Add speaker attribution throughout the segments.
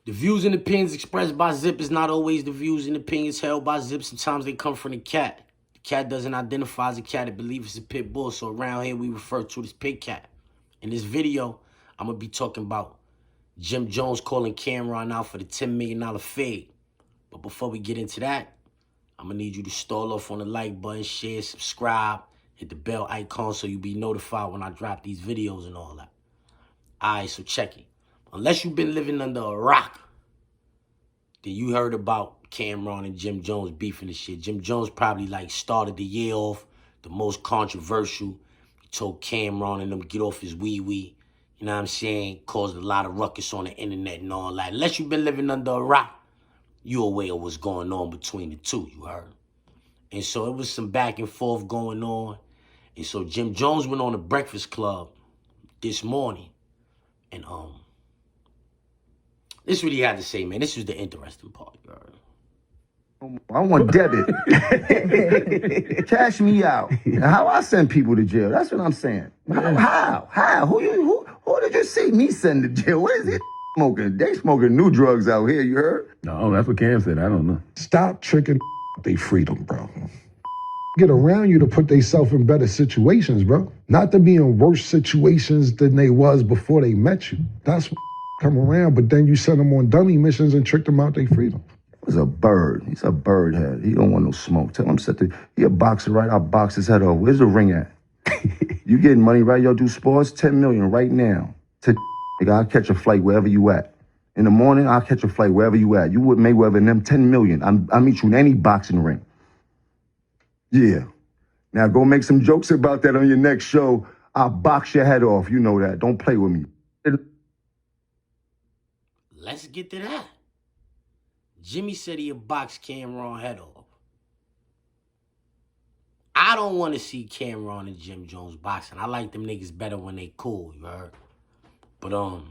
Speaker 1: The views and opinions expressed by Zip is not always the views and opinions held by Zip. Sometimes they come from the cat. The cat doesn't identify as a cat. It believes it's a pit bull. So around here, we refer to it as pit cat. In this video, I'm going to be talking about Jim Jones calling Cameron out for the $10 million fade. But before we get into that, I'm going to need you to stall off on the like button, share, subscribe, hit the bell icon so you'll be notified when I drop these videos and all that. All right, so check it. Unless you've been living under a rock, then you heard about Cameron and Jim Jones beefing and shit. Jim Jones probably like started the year off the most controversial. He told Cameron and them get off his wee-wee. You know what I'm saying? Caused a lot of ruckus on the internet and all that. Unless you've been living under a rock, you aware of what's going on between the two, you heard? And so it was some back and forth going on. And so Jim Jones went on the Breakfast Club this morning. And this is what he had to say, man. This was the interesting part, you heard?
Speaker 2: I want debit. Cash me out. How I send people to jail? That's what I'm saying. How? Who did you see me send to jail? What is it smoking? They smoking new drugs out here, you heard?
Speaker 3: No, that's what Cam said. I don't know.
Speaker 4: Stop tricking they freedom, bro. Get around you to put themselves in better situations, bro. Not to be in worse situations than they was before they met you. That's what come around, but then you send them on dummy missions and trick them out their freedom.
Speaker 2: It was a bird. He's a bird head. He don't want no smoke. Tell him he a boxer, right? I'll box his head off. Where's the ring at? You getting money, right? Yo, do sports? 10 million right now. Nigga, I'll catch a flight wherever you at. In the morning, I'll catch a flight wherever you at. You with Mayweather and them 10 million. I'll meet you in any boxing ring. Yeah. Now go make some jokes about that on your next show. I'll box your head off. You know that. Don't play with me.
Speaker 1: Let's get to that. Jimmy said he'll box Cameron head off. I don't want to see Cameron and Jim Jones boxing. I like them niggas better when they cool, you heard? But,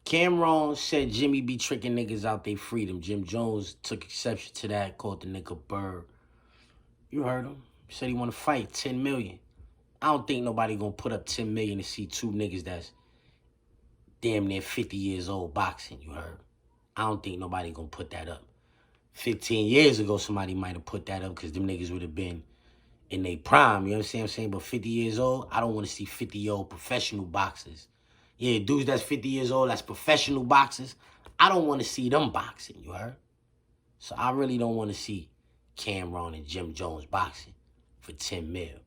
Speaker 1: Cameron said Jimmy be tricking niggas out their freedom. Jim Jones took exception to that, called the nigga bird. You heard him. Said he want to fight 10 million. I don't think nobody gonna put up 10 million to see two niggas that's damn near 50 years old boxing, you heard? I don't think nobody gonna put that up. 15 years ago, somebody might have put that up because them niggas would have been in their prime, you know what I'm saying? But 50 years old, I don't want to see 50-year-old professional boxers. Yeah, dudes that's 50 years old, that's professional boxers. I don't want to see them boxing, you heard? So I really don't want to see Cameron and Jim Jones boxing for 10 mil.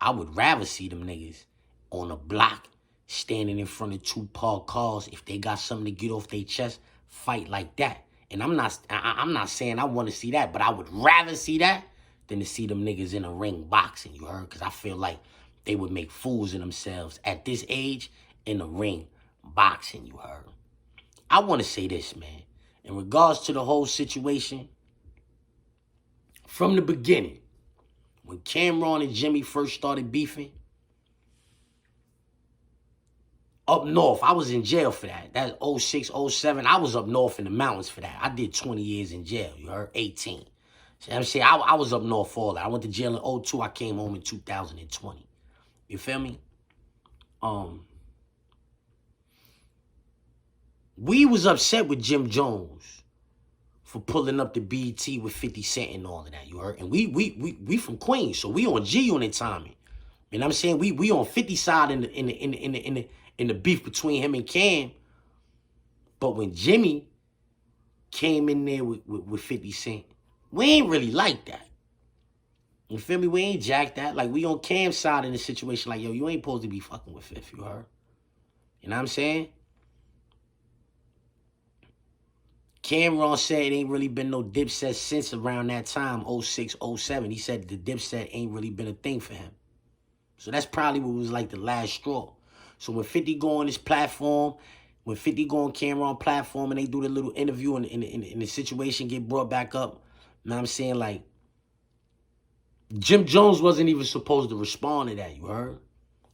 Speaker 1: I would rather see them niggas on a block, standing in front of two parked cars. If they got something to get off their chest, fight like that. And I'm not saying I want to see that, but I would rather see that than to see them niggas in a ring boxing, you heard? Because I feel like they would make fools of themselves at this age in the ring boxing, you heard? I want to say this, man. In regards to the whole situation, from the beginning, when Cameron and Jimmy first started beefing, up north, I was in jail for that. That's 06, 07. I was up north in the mountains for that. I did 20 years in jail, you heard? 18. So I'm saying I was up north for all that. I went to jail in 02. I came home in 2020. You feel me? We was upset with Jim Jones for pulling up the BET with 50 Cent and all of that, you heard? And we from Queens, so we on G-Unit timing. You know what I'm saying? We on 50 side in the beef between him and Cam. But when Jimmy came in there with 50 Cent, we ain't really like that. You feel me? We ain't jacked that. Like, we on Cam's side in the situation. Like, yo, you ain't supposed to be fucking with Fifth, you heard? You know what I'm saying? Cameron said it ain't really been no Dipset since around that time, 06, 07. He said the Dipset ain't really been a thing for him. So that's probably what was like the last straw. So when 50 go on his platform, when 50 go on Cameron platform and they do the little interview and the situation get brought back up, you know what I'm saying? Like, Jim Jones wasn't even supposed to respond to that, you heard?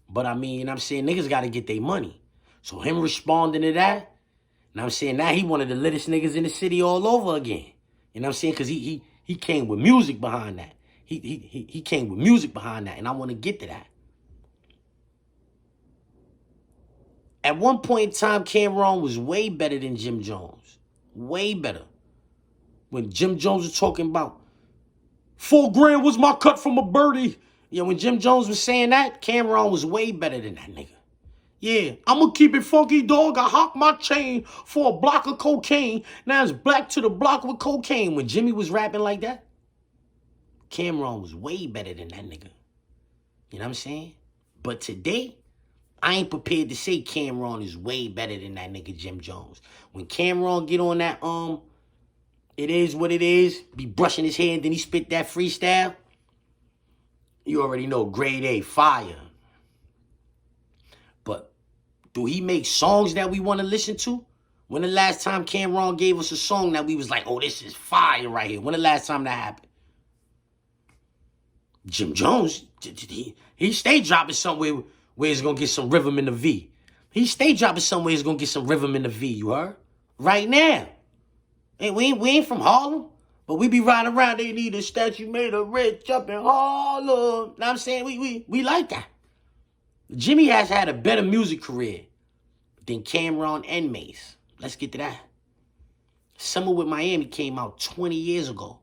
Speaker 1: But I mean, you know what I'm saying? Niggas got to get their money. So him responding to that, you know what I'm saying? Now he one of the littest niggas in the city all over again. You know what I'm saying? Because he came with music behind that. He came with music behind that, and I want to get to that. At one point in time, Cameron was way better than Jim Jones. Way better. When Jim Jones was talking about, $4 grand was my cut from a birdie. Yeah, when Jim Jones was saying that, Cameron was way better than that nigga. Yeah, I'm going to keep it funky, dog. I hawk my chain for a block of cocaine. Now it's black to the block with cocaine. When Jimmy was rapping like that, Cameron was way better than that nigga. You know what I'm saying? But today, I ain't prepared to say Cameron is way better than that nigga Jim Jones. When Cameron get on that, it is what it is, be brushing his hair and then he spit that freestyle, you already know, grade A, fire. But do he make songs that we want to listen to? When the last time Cameron gave us a song that we was like, oh, this is fire right here? When the last time that happened? Jim Jones, he stay dropping somewhere where he's going to get some rhythm in the V. He stay dropping somewhere he's going to get some rhythm in the V, you heard? Right now. And we ain't from Harlem, but we be riding around, they need a statue made of rich up in Harlem. Know what I'm saying? We like that. Jimmy has had a better music career than Cameron and Mace. Let's get to that. Summer with Miami came out 20 years ago.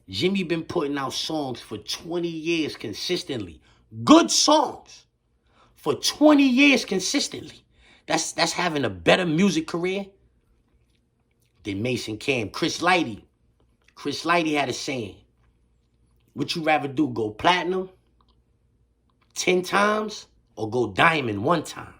Speaker 1: Jimmy been putting out songs for 20 years consistently. Good songs for 20 years consistently. That's having a better music career than Mason Cam. Chris Lighty had a saying. What you rather do, go platinum 10 times or go diamond 1 time?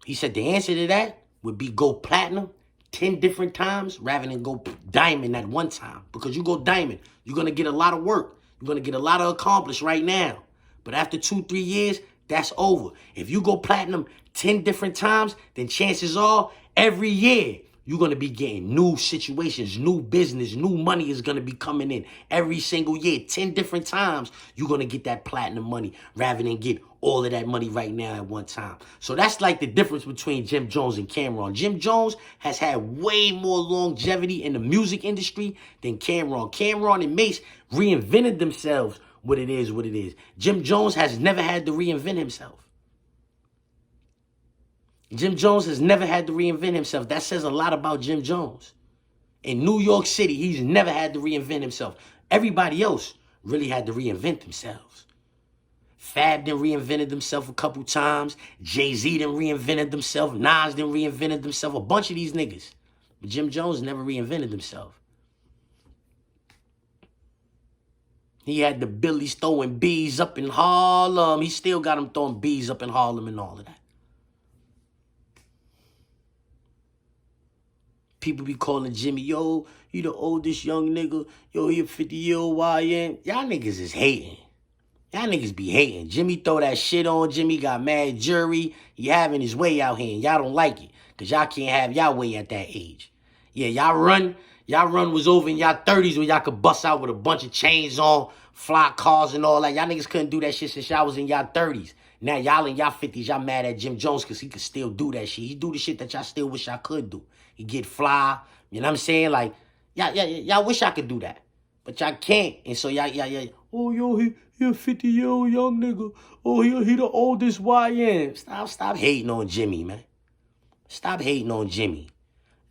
Speaker 1: He said the answer to that would be go platinum 10 different times rather than go diamond at 1 time. Because you go diamond, you're going to get a lot of work. You're going to get a lot of accomplished right now. But after 2-3 years, that's over. If you go platinum 10 different times, then chances are every year you're going to be getting new situations, new business, new money is going to be coming in every single year. 10 different times you're going to get that platinum money rather than get all of that money right now at 1 time. So that's like the difference between Jim Jones and Cameron. Jim Jones has had way more longevity in the music industry than Cameron. Cameron and Mace reinvented themselves. What it is. Jim Jones has never had to reinvent himself. Jim Jones has never had to reinvent himself. That says a lot about Jim Jones. In New York City, he's never had to reinvent himself. Everybody else really had to reinvent themselves. Fab done reinvented himself a couple times. Jay-Z done reinvented himself. Nas done reinvented himself. A bunch of these niggas. But Jim Jones never reinvented himself. He had the Billies throwing bees up in Harlem. He still got them throwing bees up in Harlem and all of that. People be calling Jimmy, yo, he the oldest young nigga. Yo, he a 50-year-old YN. Y'all niggas is hating. Y'all niggas be hating. Jimmy throw that shit on. Jimmy got mad jury. He having his way out here, and y'all don't like it. Because y'all can't have y'all way at that age. Yeah, y'all run was over in y'all 30s when y'all could bust out with a bunch of chains on, fly cars and all that. Y'all niggas couldn't do that shit since y'all was in y'all 30s. Now y'all in y'all 50s, y'all mad at Jim Jones because he could still do that shit. He do the shit that y'all still wish y'all could do. He get fly. You know what I'm saying? Like, y'all wish I could do that. But y'all can't. And so y'all, oh, yo, he a 50-year-old young nigga. Oh, he the oldest YN. Stop hating on Jimmy, man. Stop hating on Jimmy.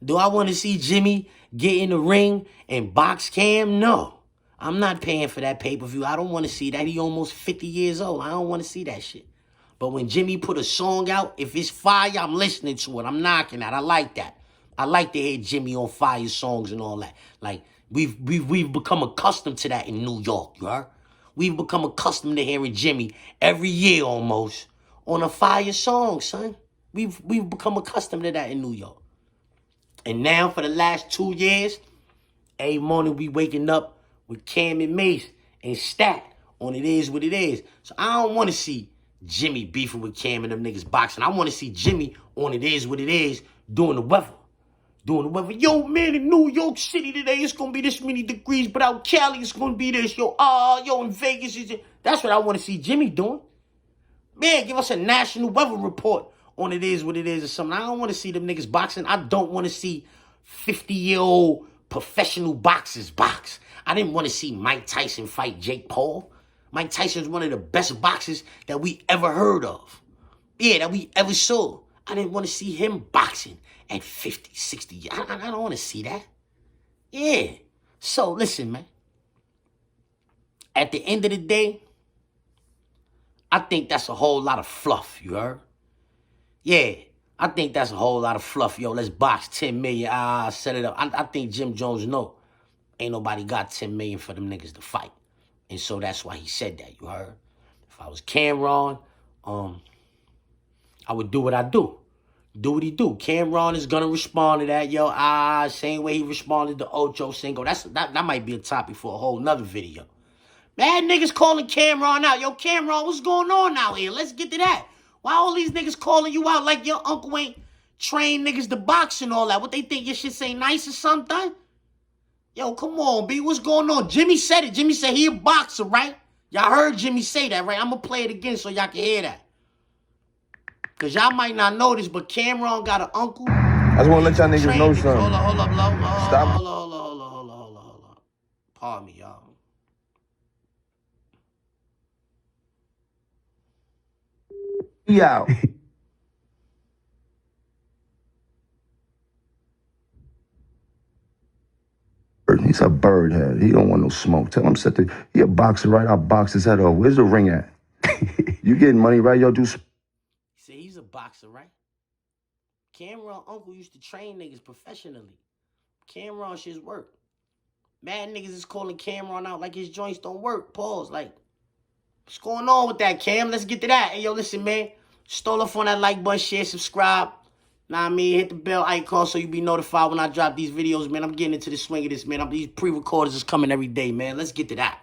Speaker 1: Do I want to see Jimmy get in the ring and box Cam? No. I'm not paying for that pay-per-view. I don't want to see that. He almost 50 years old. I don't want to see that shit. But when Jimmy put a song out, if it's fire, I'm listening to it. I'm knocking that. I like that. I like to hear Jimmy on fire songs and all that. Like, we've become accustomed to that in New York, you heard? We've become accustomed to hearing Jimmy every year almost on a fire song, son. We've become accustomed to that in New York. And now for the last 2 years, every morning we waking up with Cam and Mace and Stat on It Is What It Is. So I don't want to see Jimmy beefing with Cam and them niggas boxing. I want to see Jimmy on It Is What It Is doing the weather. Yo, man, in New York City today, it's going to be this many degrees, but out Cali, it's going to be this. Yo, in Vegas, that's what I want to see Jimmy doing. Man, give us a national weather report on It Is What It Is or something. I don't want to see them niggas boxing. I don't want to see 50-year-old professional boxers box. I didn't want to see Mike Tyson fight Jake Paul. Mike Tyson's one of the best boxers that we ever heard of. Yeah, that we ever saw. I didn't want to see him boxing at 50, 60 years. I don't want to see that. Yeah. So, listen, man. At the end of the day, I think that's a whole lot of fluff, you heard? Yeah. I think that's a whole lot of fluff. Yo, let's box 10 million. Set it up. I think Jim Jones know ain't nobody got 10 million for them niggas to fight. And so that's why he said that, you heard? If I was Cameron, I would do what I do. Do what he do. Cameron is gonna respond to that, yo. Same way he responded to Ocho Cinco. That might be a topic for a whole nother video. Mad niggas calling Cameron out. Yo, Cameron, what's going on out here? Let's get to that. Why all these niggas calling you out like your uncle ain't trained niggas to box and all that? What, they think your shit ain't nice or something? Yo, come on, B. What's going on? Jimmy said it. Jimmy said he a boxer, right? Y'all heard Jimmy say that, right? I'm going to play it again so y'all can hear that. Because y'all might not know this, but Cameron got an uncle.
Speaker 2: I just want to let y'all niggas know something.
Speaker 1: Hold up,
Speaker 2: Stop.
Speaker 1: Hold up. Pardon me, y'all.
Speaker 2: He out. He's a bird head. He don't want no smoke. Tell him he a boxer, right? I'll box his head off. Where's the ring at? You getting money, right? Yo,
Speaker 1: He said he's a boxer, right? Cameron uncle used to train niggas professionally. Cameron shit's work. Mad niggas is calling Cameron out like his joints don't work. Pause. Like, what's going on with that, Cam? Let's get to that. Hey, yo, listen, man. Stole off on that like button, share, subscribe. Know what I mean? Hit the bell icon so you be notified when I drop these videos, man. I'm getting into the swing of this, man. These pre-recorders is coming every day, man. Let's get to that.